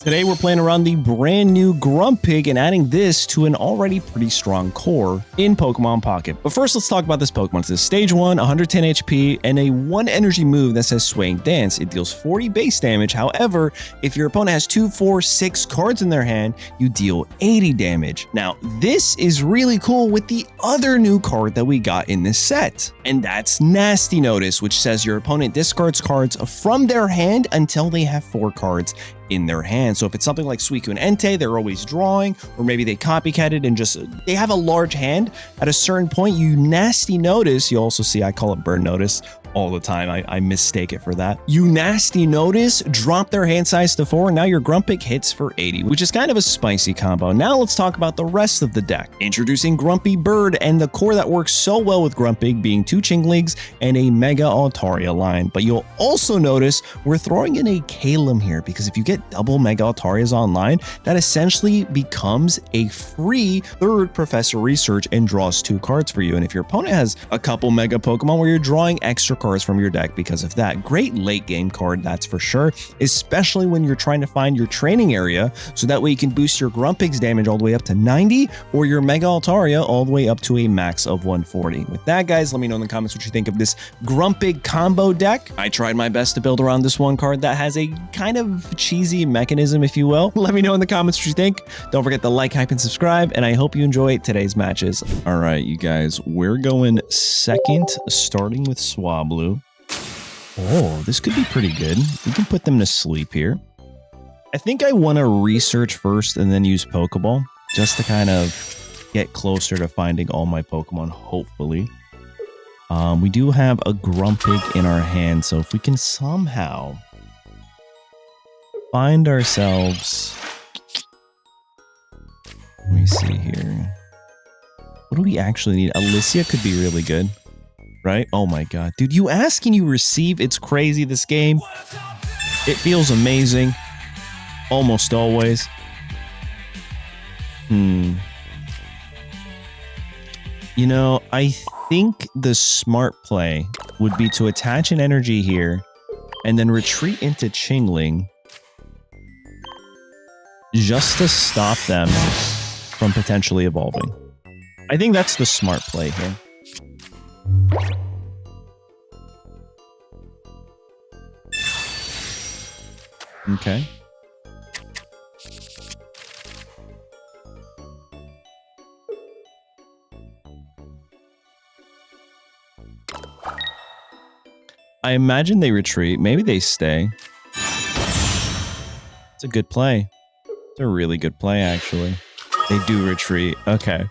Today we're playing around the brand new Grumpig and adding this to an already pretty strong core in Pokemon Pocket. But first let's talk about this Pokemon. It's stage 1, 110 HP, and a 1 energy move that says Swaying Dance. It deals 40 base damage. However, if your opponent has 2, 4, 6 cards in their hand, you deal 80 damage. Now, this is really cool with the other new card that we got in this set, and that's Nasty Notice, which says your opponent discards cards from their hand until they have 4 cards in their hand. So if it's something like Suicune and Entei, they're always drawing, or maybe they copycatted and just, they have a large hand. At a certain point, you Nasty Notice, you also see I call it Burn Notice all the time. I mistake it for that. You Nasty Notice, drop their hand size to 4, and now your Grumpig hits for 80, which is kind of a spicy combo. Now let's talk about the rest of the deck. Introducing Grumpy Bird and the core that works so well with Grumpig being 2 Chingligs and a Mega Altaria line. But you'll also notice we're throwing in a Kalem here, because if you get double Mega Altarias online, that essentially becomes a free 3rd Professor Research and draws 2 cards for you. And if your opponent has a couple Mega Pokemon where you're drawing extra cards from your deck because of that, great late game card, that's for sure, especially when you're trying to find your training area, so that way you can boost your Grumpig's damage all the way up to 90 or your Mega Altaria all the way up to a max of 140. With that, guys, let me know in the comments what you think of this Grumpig combo deck. I tried my best to build around this one card that has a kind of cheesy mechanism, if you will. Let me know in the comments what you think. Don't forget to like, hype, and subscribe, and I hope you enjoy today's matches. All right, you guys, we're going second, starting with Swablu. Oh, this could be pretty good. We can put them to sleep here. I think I want to research first and then use Pokeball, just to kind of get closer to finding all my Pokemon, hopefully. We do have a Grumpig in our hand, so if we can somehow find ourselves, let me see here, what do we actually need? Alicia could be really good, right? Oh my god, dude, you ask and you receive. It's crazy, this game. It feels amazing almost always. You know, I think the smart play would be to attach an energy here and then retreat into Chingling, just to stop them from potentially evolving. I think that's the smart play here. Okay. I imagine they retreat. Maybe they stay. It's a good play. It's a really good play, actually. They do retreat. Okay.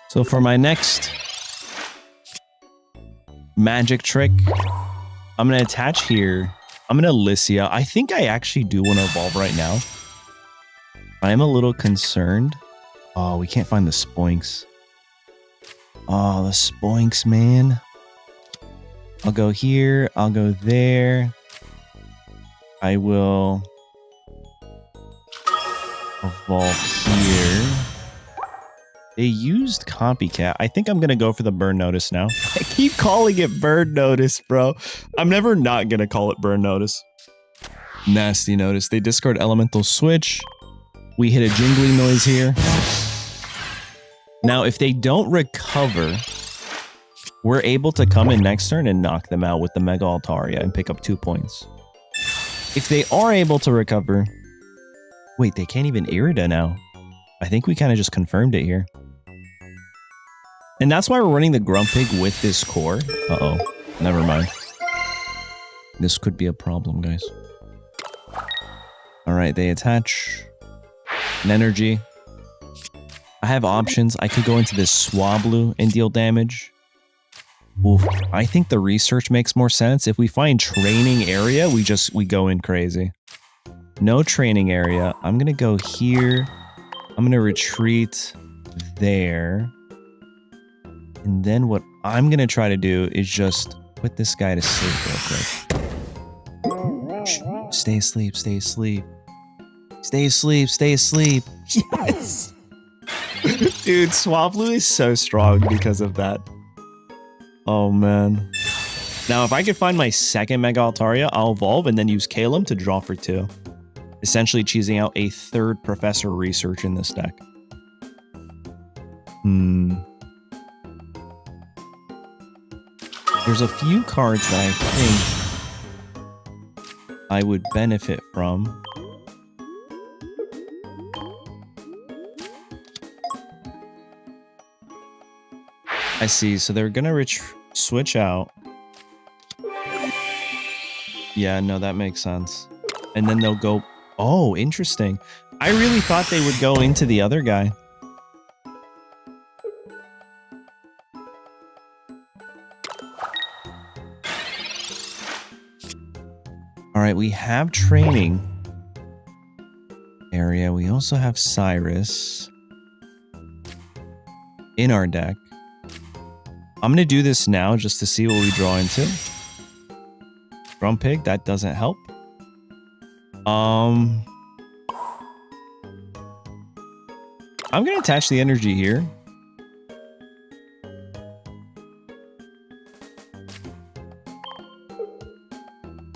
So for my next magic trick, I'm going to attach here. I'm going to Alicia. I think I actually do want to evolve right now. I am a little concerned. Oh, we can't find the Spoinks. Oh, the Spoinks, man. I'll go here. I'll go there. I will evolve here. They used Copycat. I think I'm going to go for the Burn Notice now. I keep calling it Burn Notice, bro. I'm never not going to call it Burn Notice. Nasty Notice. They discard Elemental Switch. We hit a jingling noise here. Now, if they don't recover, we're able to come in next turn and knock them out with the Mega Altaria and pick up 2 points. If they are able to recover... Wait, they can't even Irida now. I think we kind of just confirmed it here. And that's why we're running the Grumpig with this core. Uh-oh. Never mind. This could be a problem, guys. Alright, they attach an energy. I have options. I could go into this Swablu and deal damage. Oof. I think the research makes more sense. If we find training area, we go in crazy. No training area. I'm gonna go here. I'm gonna retreat there. And then what I'm gonna try to do is just put this guy to sleep real quick. Shh. Stay asleep, stay asleep. Stay asleep, stay asleep. Yes! Dude, Swablu is so strong because of that. Oh, man. Now, if I could find my second Mega Altaria, I'll evolve and then use Calum to draw for 2. Essentially cheesing out a third Professor Research in this deck. There's a few cards that I think I would benefit from. I see, so they're gonna switch out. Yeah, no, that makes sense. And then they'll go... Oh, interesting. I really thought they would go into the other guy. All right, we have training area. We also have Cyrus in our deck. I'm going to do this now just to see what we draw into. Grumpig, that doesn't help. I'm going to attach the energy here.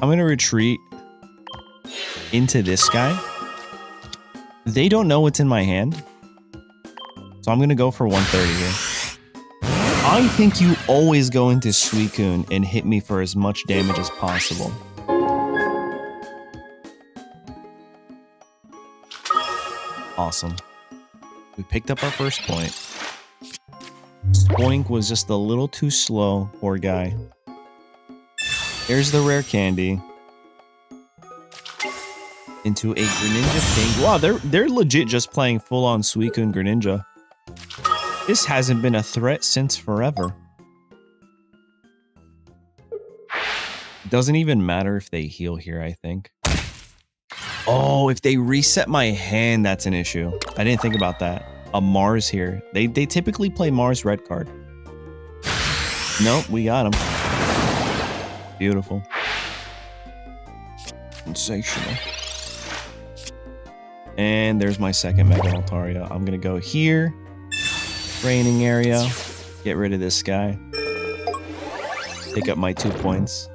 I'm going to retreat into this guy. They don't know what's in my hand. So I'm going to go for 130 here. I think you always go into Suicune and hit me for as much damage as possible. Awesome. We picked up our first point. Spoink was just a little too slow, poor guy. Here's the rare candy. Into a Greninja Ping. Wow, they're legit just playing full-on Suicune Greninja. This hasn't been a threat since forever. Doesn't even matter if they heal here, I think. Oh, if they reset my hand, that's an issue. I didn't think about that. A Mars here. They typically play Mars red card. Nope, we got him. Beautiful. Sensational. And there's my second Mega Altaria. I'm going to go here. Training area. Get rid of this guy. Pick up my 2 points.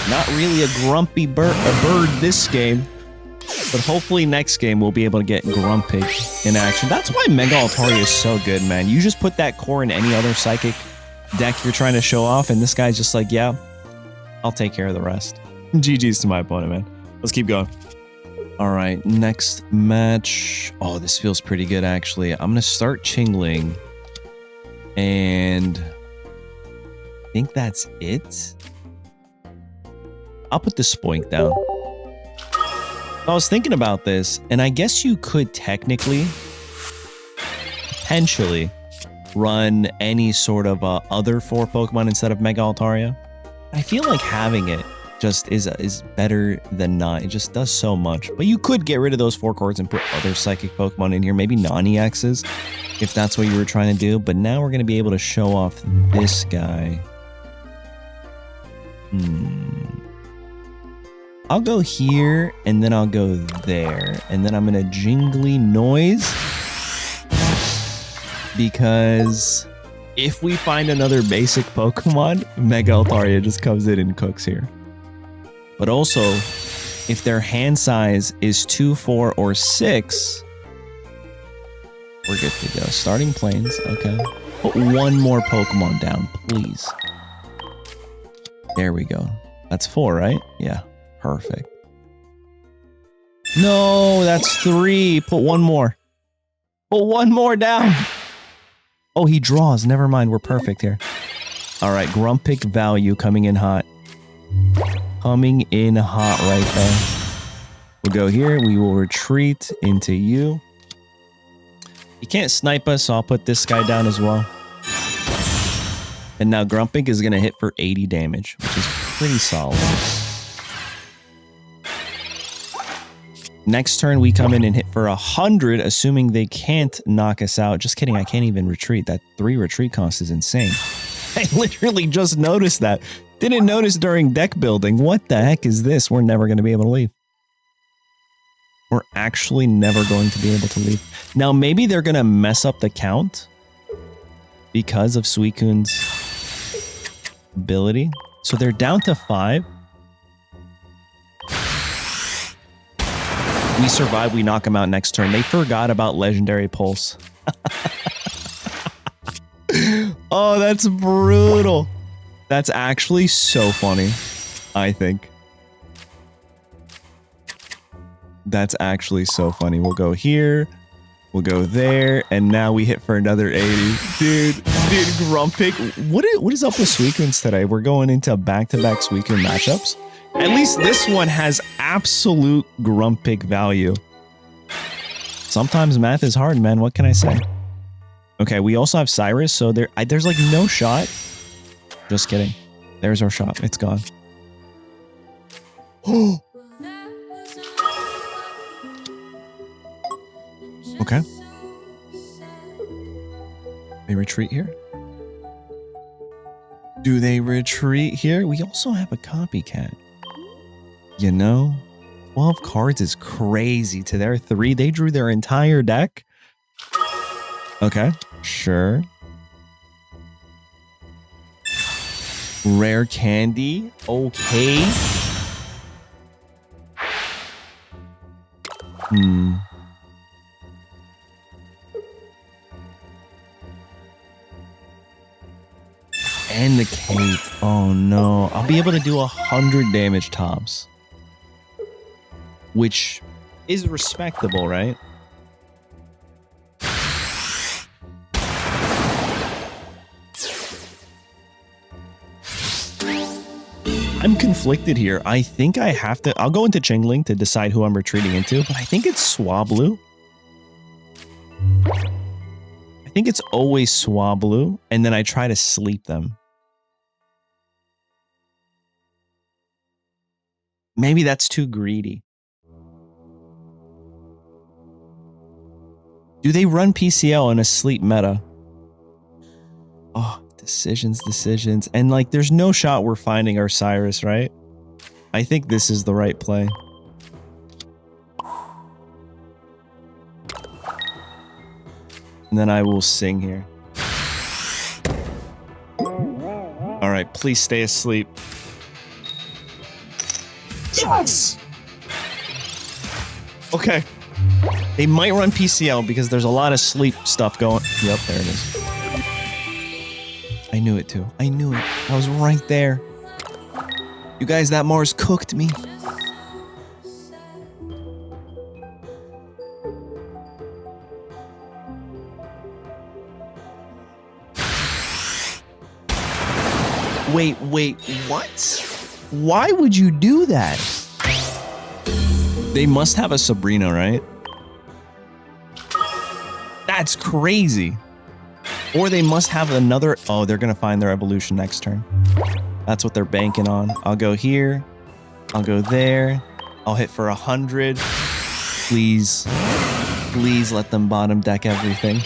Not really a grumpy bird this game. But hopefully next game we'll be able to get Grumpig in action. That's why Mega Altaria is so good, man. You just put that core in any other Psychic deck you're trying to show off, and this guy's just like, yeah, I'll take care of the rest. GG's to my opponent, man. Let's keep going. All right, next match. Oh, this feels pretty good, actually. I'm going to start Chingling. And I think that's it. I'll put the Spoink down. I was thinking about this, and I guess you could technically, potentially, run any sort of other 4 Pokemon instead of Mega Altaria. I feel like having it just is better than not. It just does so much. But you could get rid of those 4 cards and put other Psychic Pokemon in here, maybe non-EXs, if that's what you were trying to do. But now we're going to be able to show off this guy. I'll go here, and then I'll go there. And then I'm going to Jingly Noise. Because if we find another basic Pokemon, Mega Altaria just comes in and cooks here. But also, if their hand size is 2, 4, or 6, we're good to go. Starting Plains, okay. Put 1 more Pokemon down, please. There we go. That's 4, right? Yeah. Perfect. No, that's 3. Put 1 more. Put 1 more down. Oh, he draws. Never mind. We're perfect here. All right. Grumpig value coming in hot. Coming in hot right there. We'll go here. We will retreat into you. He can't snipe us, so I'll put this guy down as well. And now Grumpig is going to hit for 80 damage, which is pretty solid. Next turn, we come in and hit for 100, assuming they can't knock us out. Just kidding, I can't even retreat. That 3 retreat cost is insane. I literally just noticed that. Didn't notice during deck building. What the heck is this? We're never going to be able to leave. We're actually never going to be able to leave. Now, maybe they're going to mess up the count because of Suicune's ability. So they're down to 5. We survive, we knock them out next turn. They forgot about Legendary Pulse. Oh, that's brutal. That's actually so funny, I think. That's actually so funny. We'll go here. We'll go there. And now we hit for another 80. Dude, Grumpig. What is up with Suicunes today? We're going into back-to-back Suicune matchups. At least this one has absolute Grumpig value. Sometimes math is hard, man. What can I say? Okay, we also have Cyrus, so there's like no shot. Just kidding. There's our shot. It's gone. Oh. Okay. They retreat here? Do they retreat here? We also have a copycat. You know, 12 cards is crazy to their 3. They drew their entire deck. Okay, sure. Rare candy. Okay. And the cape. Oh no. I'll be able to do 100 damage tops. Which is respectable, right? I'm conflicted here. I think I have to... I'll go into Chingling to decide who I'm retreating into, but I think it's Swablu. I think it's always Swablu, and then I try to sleep them. Maybe that's too greedy. Do they run PCL in a sleep meta? Oh, decisions. And like, there's no shot we're finding our Cyrus, right? I think this is the right play. And then I will sing here. All right, please stay asleep. Yes! Okay. They might run PCL because there's a lot of sleep stuff going. Yep, there it is. I knew it too. I knew it. I was right there. You guys, that Mars cooked me. Wait, what? Why would you do that? They must have a Sabrina, right? That's crazy. Or they must have another... Oh, they're going to find their evolution next turn. That's what they're banking on. I'll go here. I'll go there. I'll hit for 100. Please. Please let them bottom deck everything.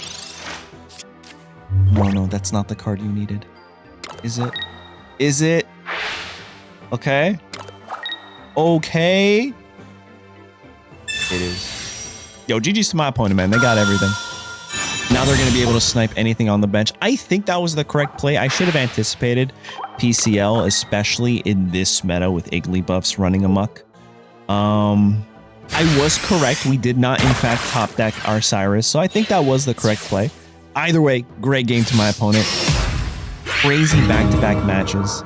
No, that's not the card you needed. Is it? Is it? Okay. Okay. It is. Yo, GG's to my opponent, man. They got everything. Now they're going to be able to snipe anything on the bench. I think that was the correct play. I should have anticipated PCL, especially in this meta with Igglybuffs running amok. I was correct. We did not, in fact, top deck our Cyrus. So I think that was the correct play. Either way, great game to my opponent. Crazy back-to-back matches.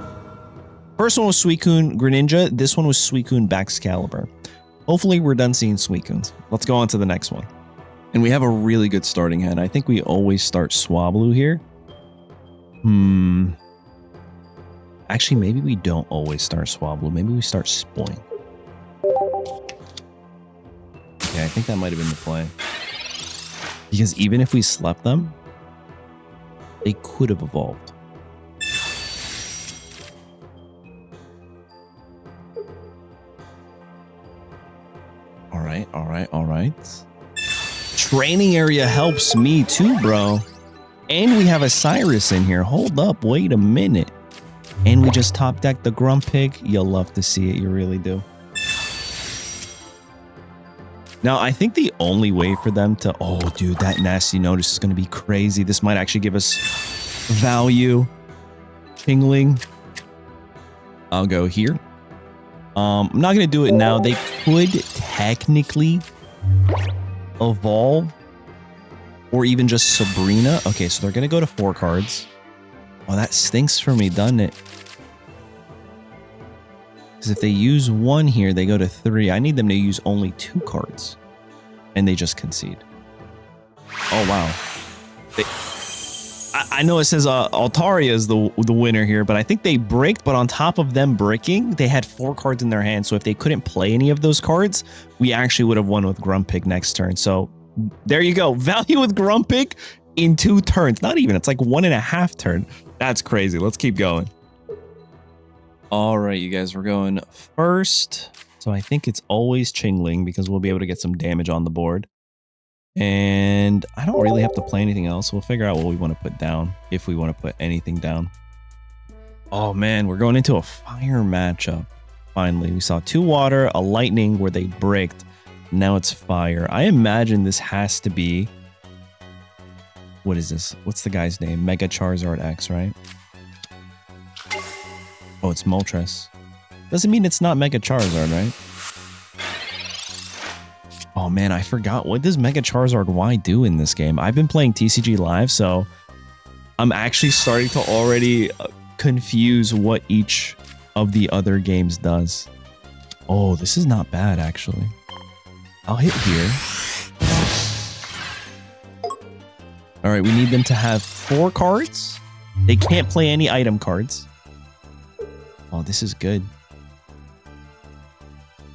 First one was Suicune Greninja. This one was Suicune Baxcalibur. Hopefully we're done seeing Suicunes. Let's go on to the next one. And we have a really good starting hand. I think we always start Swablu here. Actually, maybe we don't always start Swablu. Maybe we start Spoing. Okay, I think that might have been the play. Because even if we slept them, they could have evolved. All right. Training area helps me too, bro. And we have a Cyrus in here. Hold up, wait a minute. And we just top decked the Grumpig. You'll love to see it, you really do. Now, I think the only way for them to... Oh, dude, that nasty notice is going to be crazy. This might actually give us value. Chingling. I'll go here. I'm not going to do it now. They could technically evolve or even just Sabrina. Okay, so they're going to go to 4 cards. Oh, that stinks for me, doesn't it? Because if they use 1 here, they go to 3. I need them to use only 2 cards. And they just concede. Oh, wow. I know it says Altaria is the winner here, but I think they bricked, but on top of them bricking, they had 4 cards in their hand. So if they couldn't play any of those cards, we actually would have won with Grumpig next turn. So there you go. Value with Grumpig in 2 turns. Not even. It's like 1.5 turn. That's crazy. Let's keep going. All right, you guys, we're going first. So I think it's always Chingling because we'll be able to get some damage on the board. And I don't really have to play anything else. We'll figure out what we want to put down, if we want to put anything down. Oh man, we're going into a fire matchup. Finally, we saw 2 water, a lightning where they bricked. Now it's fire. I imagine this has to be... What is this? What's the guy's name? Mega Charizard X, right? Oh, it's Moltres. Doesn't mean it's not Mega Charizard, right? Oh man, I forgot. What does Mega Charizard Y do in this game? I've been playing TCG Live, so I'm actually starting to already confuse what each of the other games does. Oh, this is not bad, actually. I'll hit here. All right, we need them to have 4 cards. They can't play any item cards. Oh, this is good.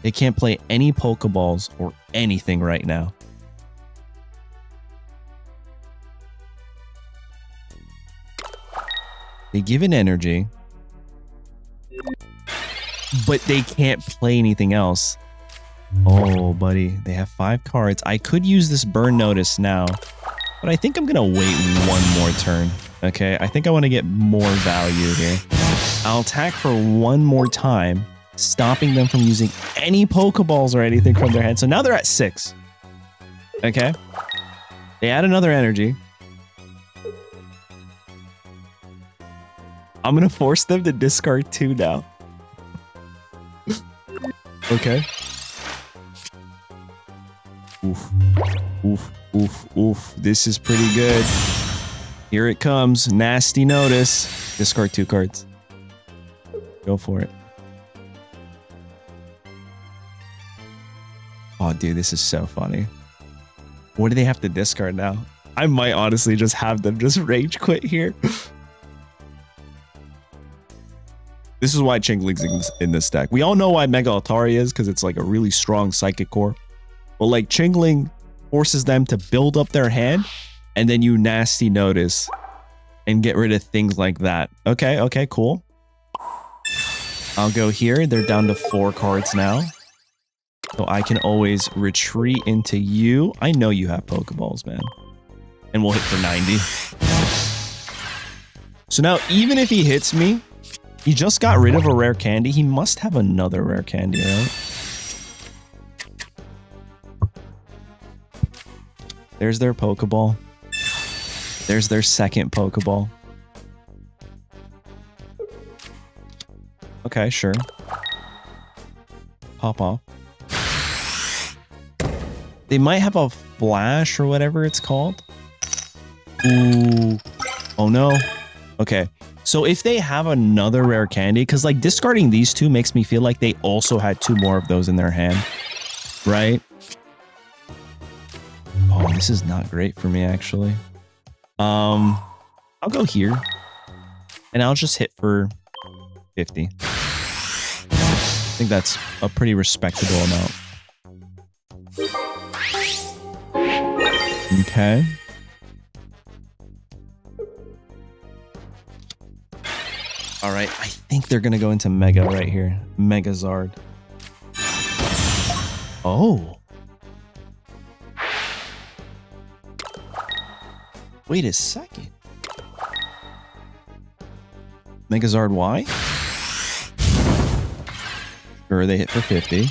They can't play any Pokeballs or anything right now. They give an energy, but they can't play anything else. Oh, buddy, they have 5 cards. I could use this Burn Notice now, but I think I'm going to wait 1 more turn. Okay, I think I want to get more value here. I'll attack for 1 more time, stopping them from using any Pokeballs or anything from their hand. So now they're at 6. Okay. They add another energy. I'm going to force them to discard 2 now. Okay. Oof. Oof. Oof. Oof. This is pretty good. Here it comes. Nasty Notice. Discard 2 cards. Go for it. Oh, dude, this is so funny. What do they have to discard now? I might honestly just have them just rage quit here. This is why Chingling's in this deck. We all know why Mega Altaria is, because it's like a really strong Psychic Core. But like Chingling forces them to build up their hand, and then you Nasty Notice and get rid of things like that. Okay, okay, cool. I'll go here. They're down to 4 cards now. So I can always retreat into you. I know you have Pokeballs, man. And we'll hit for 90. So now, even if he hits me, he just got rid of a rare candy. He must have another rare candy, right? There's their Pokeball. There's their second Pokeball. Okay, sure. Pop off. They might have a flash or whatever it's called. Ooh. Oh no. Okay. So if they have another rare candy, because like discarding these 2 makes me feel like they also had 2 more of those in their hand. Right? Oh, this is not great for me, actually. I'll go here. And I'll just hit for 50. I think that's a pretty respectable amount. Okay. All right, I think they're going to go into Mega right here. Megazard. Oh. Wait a second. Megazard Y? Sure, they hit for 50.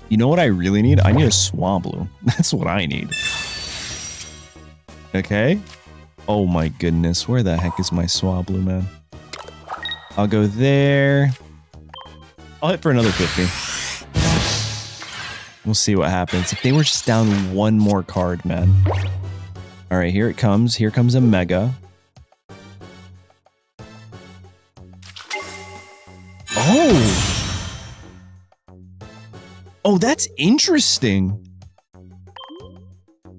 You know what I really need? I need a Swablu. That's what I need. Okay. Oh my goodness. Where the heck is my Swablu, man? I'll go there. I'll hit for another 50. We'll see what happens. If they were just down one more card, man. All right, here it comes. Here comes a Mega. Oh! Oh, that's interesting.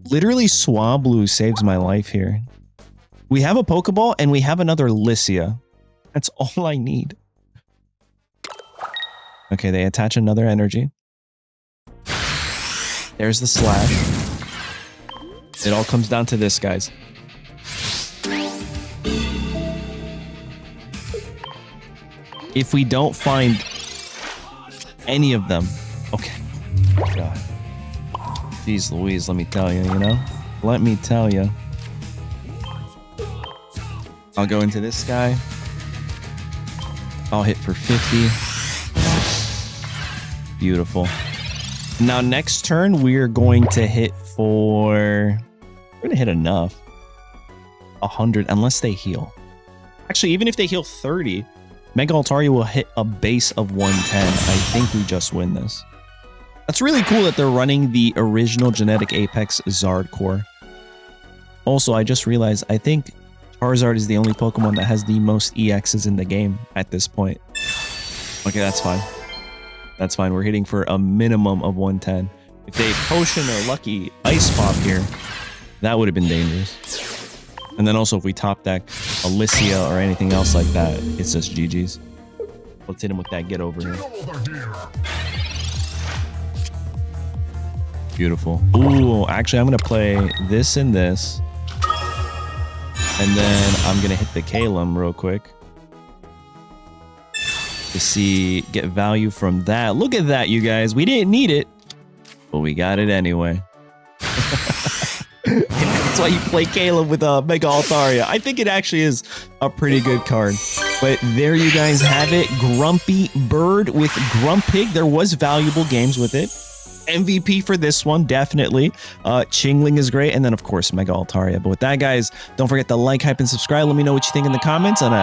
Literally, Swablu saves my life here. We have a Pokeball and we have another Lycia. That's all I need. Okay, they attach another energy. There's the slash. It all comes down to this, guys. If we don't find any of them... Okay. God. Jeez Louise, let me tell you, you know? Let me tell you. I'll go into this guy. I'll hit for 50. Beautiful. Now, next turn, we're going to hit for... We're going to hit enough. 100, unless they heal. Actually, even if they heal 30, Mega Altaria will hit a base of 110. I think we just win this. That's really cool that they're running the original Genetic Apex Zard core. Also, I just realized, I think Charizard is the only Pokemon that has the most EXs in the game at this point. Okay, that's fine. That's fine. We're hitting for a minimum of 110. If they Potion or Lucky Ice Pop here, that would have been dangerous. And then also if we top deck a Lycia or anything else like that, it's just GG's. Let's hit him with that get over here. Beautiful. Ooh, actually I'm going to play this and this. And then I'm going to hit the Kalem real quick. To see, get value from that. Look at that, you guys. We didn't need it, but we got it anyway. That's why you play Caleb with Mega Altaria. I think it actually is a pretty good card. But there you guys have it. Grumpy Bird with Grumpig. There was valuable games with it. MVP for this one, definitely. Chingling is great. And then, of course, Mega Altaria. But with that, guys, don't forget to like, hype, and subscribe. Let me know what you think in the comments. And